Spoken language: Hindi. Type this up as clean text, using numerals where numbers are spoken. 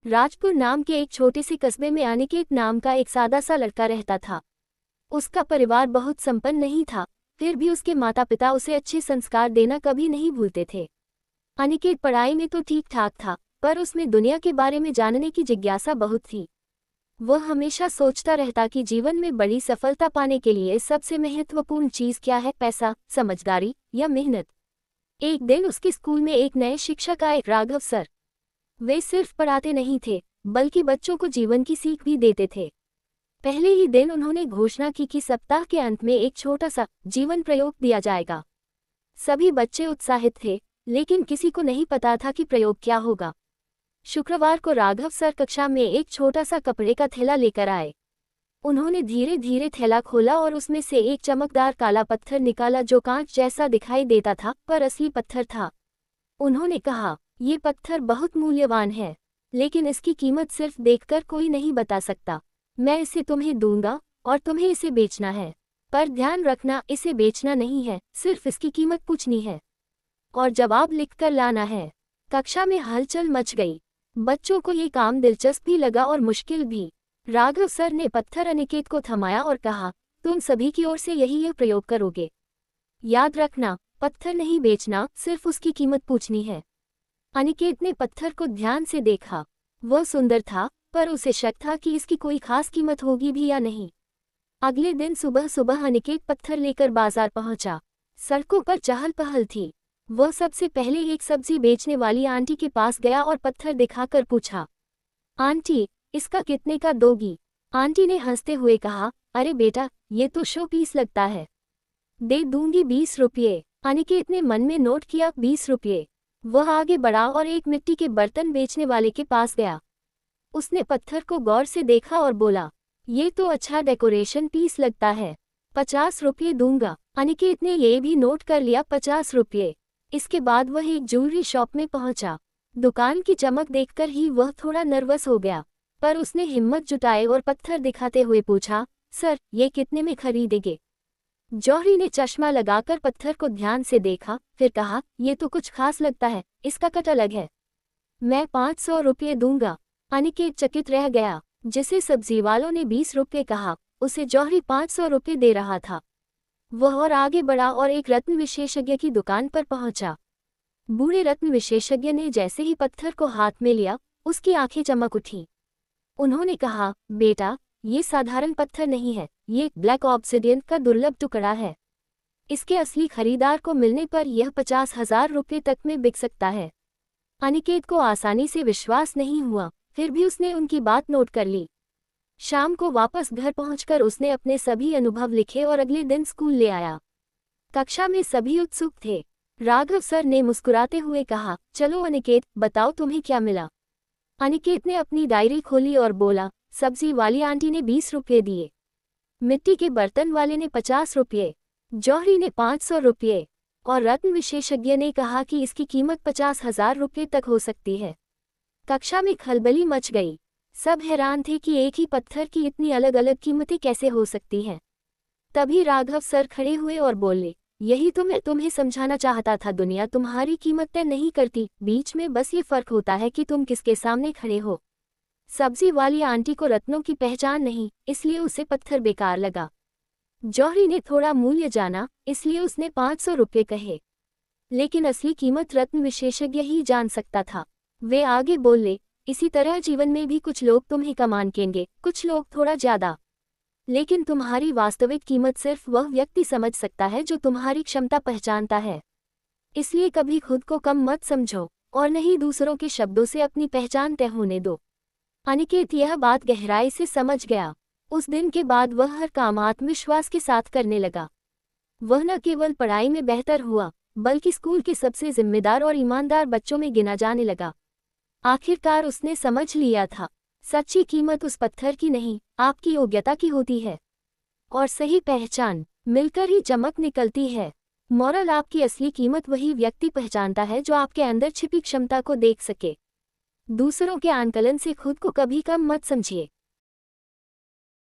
राजपुर नाम के एक छोटे से कस्बे में अनिकेत नाम का एक सादा सा लड़का रहता था। उसका परिवार बहुत संपन्न नहीं था, फिर भी उसके माता पिता उसे अच्छे संस्कार देना कभी नहीं भूलते थे। अनिकेत पढ़ाई में तो ठीक ठाक था, पर उसमें दुनिया के बारे में जानने की जिज्ञासा बहुत थी। वह हमेशा सोचता रहता कि जीवन में बड़ी सफलता पाने के लिए सबसे महत्वपूर्ण चीज क्या है, पैसा, समझदारी या मेहनत। एक दिन उसके स्कूल में एक नए शिक्षक आए, राघव सर। वे सिर्फ पढ़ाते नहीं थे, बल्कि बच्चों को जीवन की सीख भी देते थे। पहले ही दिन उन्होंने घोषणा की कि सप्ताह के अंत में एक छोटा सा जीवन प्रयोग दिया जाएगा। सभी बच्चे उत्साहित थे, लेकिन किसी को नहीं पता था कि प्रयोग क्या होगा। शुक्रवार को राघव सर कक्षा में एक छोटा सा कपड़े का थैला लेकर आए। उन्होंने धीरे धीरे थैला खोला और उसमें से एक चमकदार काला पत्थर निकाला जो कांच जैसा दिखाई देता था, पर असली पत्थर था। उन्होंने कहा, ये पत्थर बहुत मूल्यवान है, लेकिन इसकी कीमत सिर्फ देखकर कोई नहीं बता सकता। मैं इसे तुम्हें दूंगा और तुम्हें इसे बेचना है, पर ध्यान रखना, इसे बेचना नहीं है, सिर्फ इसकी कीमत पूछनी है और जवाब लिखकर लाना है। कक्षा में हलचल मच गई। बच्चों को ये काम दिलचस्प भी लगा और मुश्किल भी। राघव सर ने पत्थर अनिकेत को थमाया और कहा, तुम सभी की ओर से यही प्रयोग करोगे। याद रखना, पत्थर नहीं बेचना, सिर्फ उसकी कीमत पूछनी है। अनिकेत ने पत्थर को ध्यान से देखा। वह सुंदर था, पर उसे शक था कि इसकी कोई खास कीमत होगी भी या नहीं। अगले दिन सुबह सुबह अनिकेत पत्थर लेकर बाजार पहुंचा। सड़कों पर चहल पहल थी। वह सबसे पहले एक सब्जी बेचने वाली आंटी के पास गया और पत्थर दिखाकर पूछा, आंटी, इसका कितने का दोगी? आंटी ने हंसते हुए कहा, अरे बेटा, ये तो शो पीस लगता है, दे दूंगी 20 रुपये। अनिकेत ने मन में नोट किया 20 रुपये। वह आगे बढ़ा और एक मिट्टी के बर्तन बेचने वाले के पास गया। उसने पत्थर को गौर से देखा और बोला, ये तो अच्छा डेकोरेशन पीस लगता है, 50 रुपये दूंगा। अनिकेत ने ये भी नोट कर लिया, 50 रुपये। इसके बाद वह एक ज्वेलरी शॉप में पहुंचा। दुकान की चमक देखकर ही वह थोड़ा नर्वस हो गया, पर उसने हिम्मत जुटाई और पत्थर दिखाते हुए पूछा, सर, ये कितने में खरीदेंगे? जौहरी ने चश्मा लगाकर पत्थर को ध्यान से देखा, फिर कहा, ये तो कुछ खास लगता है, इसका कट अलग है, मैं 500 रुपये दूंगा। अनिकेत चकित रह गया। जिसे सब्जी वालों ने 20 रुपये कहा, उसे जौहरी 500 रुपये दे रहा था। वह और आगे बढ़ा और एक रत्न विशेषज्ञ की दुकान पर पहुंचा। बूढ़े रत्न विशेषज्ञ ने जैसे ही पत्थर को हाथ में लिया, उसकी आंखें चमक उठी। उन्होंने कहा, बेटा, ये साधारण पत्थर नहीं है, ये ब्लैक ऑब्सिडियन का दुर्लभ टुकड़ा है। इसके असली खरीदार को मिलने पर यह 50,000 रुपये तक में बिक सकता है। अनिकेत को आसानी से विश्वास नहीं हुआ, फिर भी उसने उनकी बात नोट कर ली। शाम को वापस घर पहुंचकर उसने अपने सभी अनुभव लिखे और अगले दिन स्कूल ले आया। कक्षा में सभी उत्सुक थे। राघव सर ने मुस्कुराते हुए कहा, चलो अनिकेत, बताओ तुम्हें क्या मिला। अनिकेत ने अपनी डायरी खोली और बोला, सब्जी वाली आंटी ने 20 रुपये दिए, मिट्टी के बर्तन वाले ने 50 रुपये, जौहरी ने 500 रुपये और रत्न विशेषज्ञ ने कहा कि इसकी कीमत 50,000 रुपये तक हो सकती है। कक्षा में खलबली मच गई। सब हैरान थे कि एक ही पत्थर की इतनी अलग अलग कीमतें कैसे हो सकती हैं। तभी राघव सर खड़े हुए और बोले, यही तो मैं तुम्हें समझाना चाहता था, दुनिया तुम्हारी कीमत तय नहीं करती, बीच में बस ये फर्क होता है कि तुम किसके सामने खड़े हो। सब्जी वाली आंटी को रत्नों की पहचान नहीं, इसलिए उसे पत्थर बेकार लगा। जौहरी ने थोड़ा मूल्य जाना, इसलिए उसने 500 रुपये कहे, लेकिन असली कीमत रत्न विशेषज्ञ ही जान सकता था। वे आगे बोले, इसी तरह जीवन में भी कुछ लोग तुम्हें कम आंकेंगे, कुछ लोग थोड़ा ज्यादा, लेकिन तुम्हारी वास्तविक कीमत सिर्फ वह व्यक्ति समझ सकता है जो तुम्हारी क्षमता पहचानता है। इसलिए कभी खुद को कम मत समझो और नहीं दूसरों के शब्दों से अपनी पहचान तय होने दो। अनिकेत यह बात गहराई से समझ गया। उस दिन के बाद वह हर काम आत्मविश्वास के साथ करने लगा। वह न केवल पढ़ाई में बेहतर हुआ, बल्कि स्कूल के सबसे जिम्मेदार और ईमानदार बच्चों में गिना जाने लगा। आखिरकार उसने समझ लिया था, सच्ची कीमत उस पत्थर की नहीं, आपकी योग्यता की होती है, और सही पहचान मिलकर ही चमक निकलती है। मॉरल, आपकी असली कीमत वही व्यक्ति पहचानता है जो आपके अंदर छिपी क्षमता को देख सके। दूसरों के आंकलन से खुद को कभी कम मत समझिए।